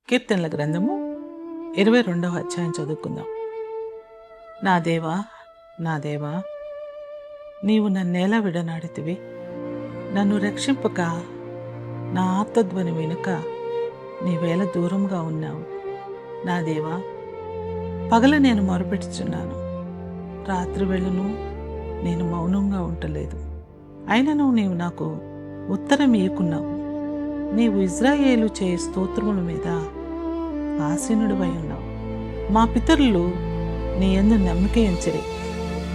కీర్తనల గ్రంథము 22వ అధ్యాయం చదువుకుందాం. నా దేవా, నా దేవా, నీవు నన్నేలా విడనాడితివి? నన్ను రక్షింపక నా ఆర్తధ్వని వెనుక నీవేళ దూరంగా ఉన్నావు. నా దేవా, పగల నేను మొరపెట్టుచున్నాను, రాత్రి వేళను నేను మౌనంగా ఉండలేదు. అయినను నీవు నాకు ఉత్తరం ఇయ్యకున్నావు. నీవు ఇజ్రాయేలు చేయ స్తోత్రముల మీద ఆసీనుడివై ఉన్నావు. మా పితరులు నీ యందు నమ్మిక ఉంచిరి.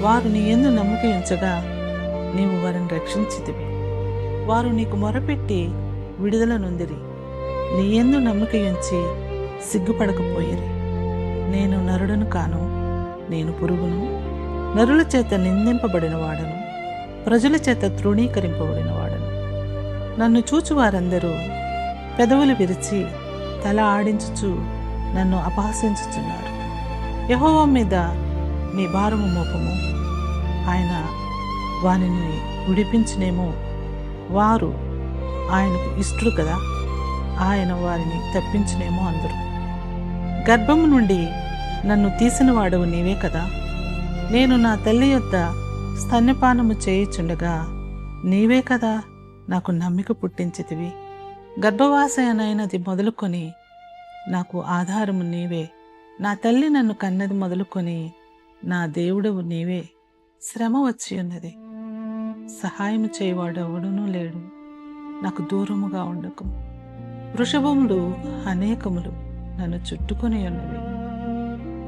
వారు నీ యందు నమ్మిక ఉంచగా నీవు వారిని రక్షించితివి. వారు నీకు మొరపెట్టి విడుదల నొందిరి. నీ యందు నమ్మిక ఉంచి సిగ్గుపడకపోయిరి. నేను నరుడను కాను, నేను పురుగును, నరుల చేత నిందింపబడిన వాడను, ప్రజల చేత తృణీకరింపబడిన వాడను. నన్ను చూచు వారందరూ పెదవులు విరిచి తల ఆడించుచు నన్ను అపహసించుచున్నారు. యెహోవా మీద నీ భారము మోపము, ఆయన వారిని విడిపించినేమో. వారు ఆయనకు ఇష్టడు కదా, ఆయన వారిని తప్పించినేమో అందరూ. గర్భము నుండి నన్ను తీసిన వాడవు నీవే కదా. నేను నా తల్లి యొద్ద స్తన్యపానము చేయుచుండగా నీవే కదా నాకు నమ్మిక పుట్టించితివి. గర్భవాసనైనది మొదలుకొని నాకు ఆధారము నీవే. నా తల్లి నన్ను కన్నది మొదలుకొని నా దేవుడవు నీవే. శ్రమ వచ్చి ఉన్నది, సహాయము చేయవాడు ఎవడునూ లేడు. నాకు దూరముగా ఉండకు. వృషభములు అనేకములు నన్ను చుట్టుకొని ఉన్నవి.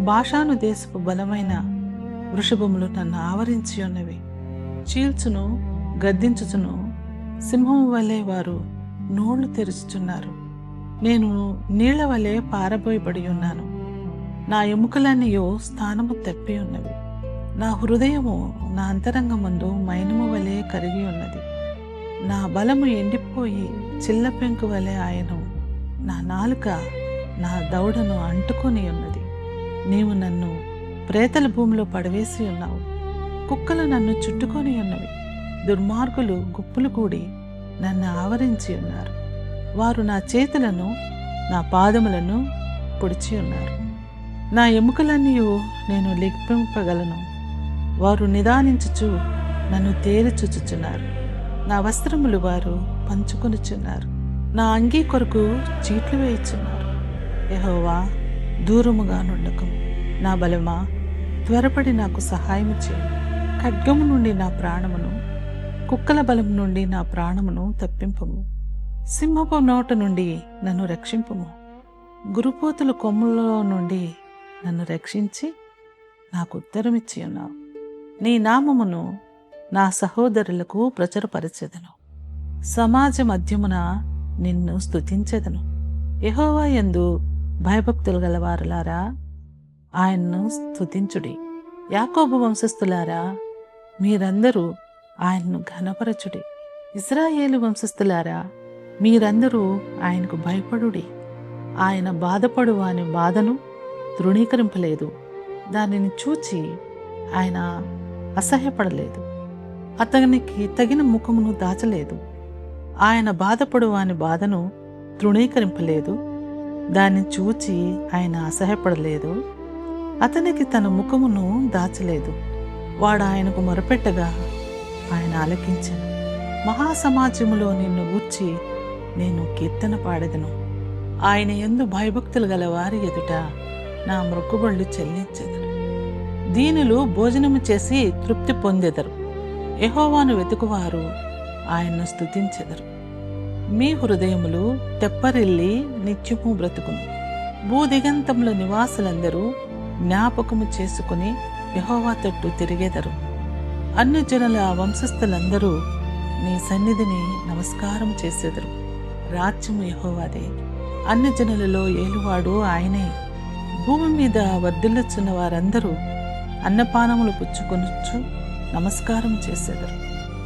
బాషాను దేశపు బలమైన వృషభములు నన్ను ఆవరించి ఉన్నవి. చీల్చును గద్దించుచును సింహము వలె వారు నోళ్లు తెరుచుచున్నారు. నేను నీళ్ల వలె పారబోయబడి ఉన్నాను. నా ఎముకలన్నయో స్థానము తప్పి ఉన్నవి. నా హృదయము నా అంతరంగమందు మైనము వలె కరిగి ఉన్నది. నా బలము ఎండిపోయి చిల్ల పెంకు వలె ఆయను. నా నాలుక నా దవడను అంటుకొని ఉన్నది. నీవు నన్ను ప్రేతల భూమిలో పడవేసి ఉన్నావు. కుక్కలు నన్ను చుట్టుకొని ఉన్నవి. దుర్మార్గులు గుప్పులు కూడి నన్ను ఆవరించి ఉన్నారు. వారు నా చేతులను నా పాదములను పొడిచి ఉన్నారు. నా ఎముకలన్నీ నేను లెక్కింపగలను. వారు నిదానించుచు నన్ను తేలిచుచుచున్నారు. నా వస్త్రములు వారు పంచుకొనుచున్నారు. నా అంగీ కొరకు చీట్లు వేయుచున్నారు. యెహోవా, దూరముగా నుండకము. నా బలమా, త్వరపడి నాకు సహాయము చేయి. ఖడ్గము నుండి నా ప్రాణమును, కుక్కల బలం నుండి నా ప్రాణమును తప్పింపము. సింహపు నోట నుండి నన్ను రక్షింపము. గురుపోతుల కొమ్ములలో నుండి నన్ను రక్షించి నాకు ఉత్తరమిచ్చి ఉన్నావు. నీ నామమును నా సహోదరులకు ప్రచురపరచెదను. సమాజ మధ్యమున నిన్ను స్తుతించెదను. యెహోవా యందు భయభక్తులు గలవారులారా, ఆయన్ను స్తుతించుడి. యాకోబు వంశస్థులారా, మీరందరూ ఆయన్ను ఘనపరచుడి. ఇశ్రాయేలు వంశస్థులారా, మీరందరూ ఆయనకు భయపడుడి. ఆయన బాధపడు వాని బాధను తృణీకరింపలేదు. దానిని చూచి ఆయన అసహ్యపడలేదు. అతనికి తగిన ముఖమును దాచలేదు. ఆయన బాధపడు వాని బాధను తృణీకరింపలేదు. దాన్ని చూచి ఆయన అసహ్యపడలేదు. అతనికి తన ముఖమును దాచలేదు. వాడు ఆయనకు మొరపెట్టగా ఆయన ఆలకించెను. మహాసమాజములో నిన్ను గూర్చి నేను కీర్తన పాడెదను. ఆయన యందు భయభక్తులు గల వారి ఎదుట నా మొక్కుబళ్ళు చెల్లించెదను. దీనులు భోజనము చేసి తృప్తి పొందెదరు. యెహోవాను వెతుకువారు ఆయన్ను స్తుతించెదరు. మీ హృదయములు తెప్పరిల్లి నిత్యము బ్రతుకును. భూదిగంతముల నివాసులందరూ జ్ఞాపకము చేసుకుని యెహోవా తట్టు తిరిగెదరు. అన్యజనుల వంశస్థులందరూ నీ సన్నిధిని నమస్కారం చేసెదరు. రాజ్యము యెహోవాదే, అన్యజనులలో ఏలువాడు ఆయనే. భూమి మీద వర్ధిల్లుచున్న వారందరూ అన్నపానములు పుచ్చుకొనుచు నమస్కారం చేసెదరు.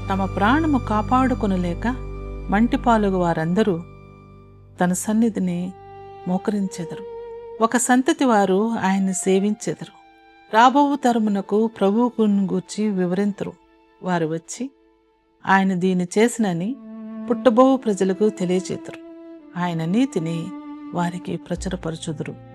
తమ ప్రాణము కాపాడుకొనలేక మంటిపాలుగు వారందరూ తన సన్నిధిని మోకరించెదరు. ఒక సంతతి వారు ఆయన్ని సేవించెదరు. రాబోవు తరమునకు ప్రభువుకు గూర్చి వివరింతురు. వారు వచ్చి ఆయన దీన్ని చేసినని పుట్టబోవు ప్రజలకు తెలియచేతురు. ఆయన నీతిని వారికి ప్రచురపరచుదురు.